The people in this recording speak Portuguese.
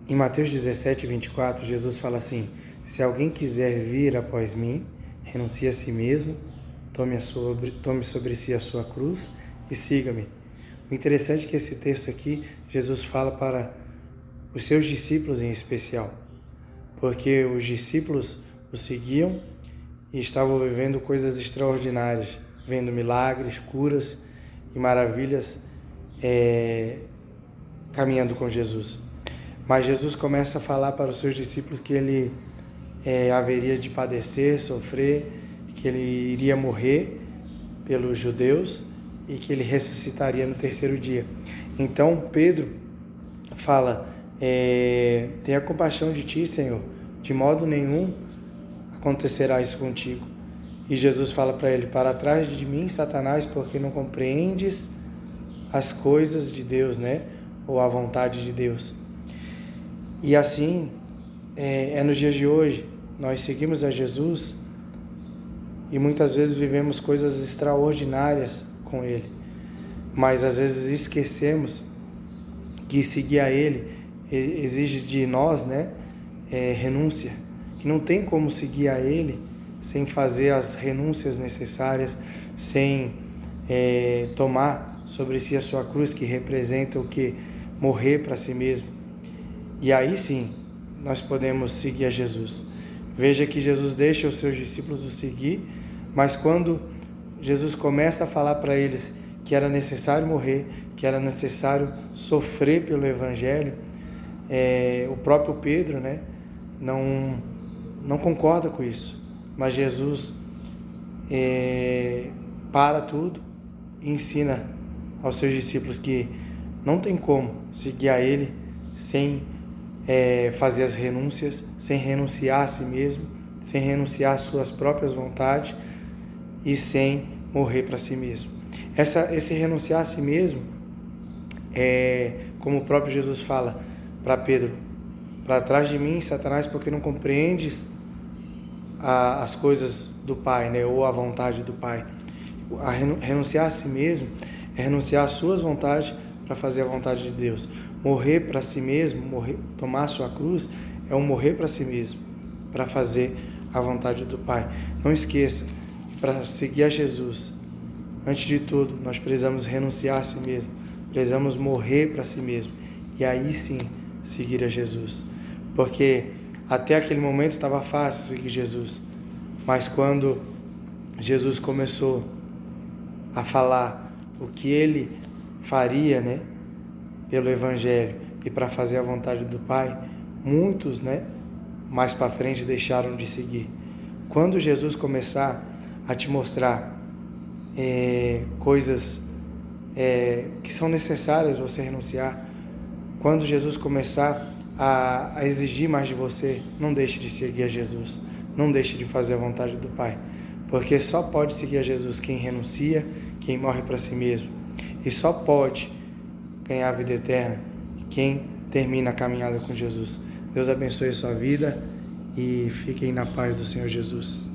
Em Mateus 17, 24, Jesus fala assim: se alguém quiser vir após mim, renuncie a si mesmo, tome sobre si a sua cruz e siga-me. O interessante é que esse texto aqui, Jesus fala para os seus discípulos em especial, porque os discípulos o seguiam e estavam vivendo coisas extraordinárias, vendo milagres, curas e maravilhas caminhando com Jesus. Mas Jesus começa a falar para os seus discípulos que ele haveria de padecer, sofrer, que ele iria morrer pelos judeus e que ele ressuscitaria no terceiro dia. Então Pedro fala: tenha compaixão de ti, Senhor, de modo nenhum acontecerá isso contigo. E Jesus fala para ele: para trás de mim, Satanás, porque não compreendes as coisas de Deus, né? Ou a vontade de Deus. E assim nos dias de hoje, nós seguimos a Jesus e muitas vezes vivemos coisas extraordinárias com Ele, mas às vezes esquecemos que seguir a Ele exige de nós, né, renúncia, que não tem como seguir a Ele sem fazer as renúncias necessárias, sem tomar sobre si a sua cruz, que representa o que? Morrer para si mesmo. E aí sim, nós podemos seguir a Jesus. Veja que Jesus deixa os seus discípulos o seguir, mas quando Jesus começa a falar para eles que era necessário morrer, que era necessário sofrer pelo Evangelho, o próprio Pedro, né, não concorda com isso. Mas Jesus para tudo e ensina aos seus discípulos que não tem como seguir a Ele sem fazer as renúncias, sem renunciar a si mesmo, sem renunciar às suas próprias vontades e sem morrer para si mesmo. Esse renunciar a si mesmo como o próprio Jesus fala para Pedro: para trás de mim, Satanás, porque não compreendes as coisas do Pai, né? Ou a vontade do Pai. Renunciar a si mesmo é renunciar às suas vontades para fazer a vontade de Deus. Morrer para si mesmo, tomar a sua cruz, é morrer para si mesmo, para fazer a vontade do Pai. Não esqueça, para seguir a Jesus, antes de tudo, nós precisamos renunciar a si mesmo, precisamos morrer para si mesmo, e aí sim, seguir a Jesus. Porque até aquele momento estava fácil seguir Jesus, mas quando Jesus começou a falar o que Ele faria, né, pelo Evangelho e para fazer a vontade do Pai, muitos, né, mais para frente deixaram de seguir. Quando Jesus começar a te mostrar coisas que são necessárias você renunciar, quando Jesus começar a exigir mais de você, não deixe de seguir a Jesus, não deixe de fazer a vontade do Pai, porque só pode seguir a Jesus quem renuncia, quem morre para si mesmo, e só pode ganhar a vida eterna quem termina a caminhada com Jesus. Deus abençoe a sua vida e fiquem na paz do Senhor Jesus.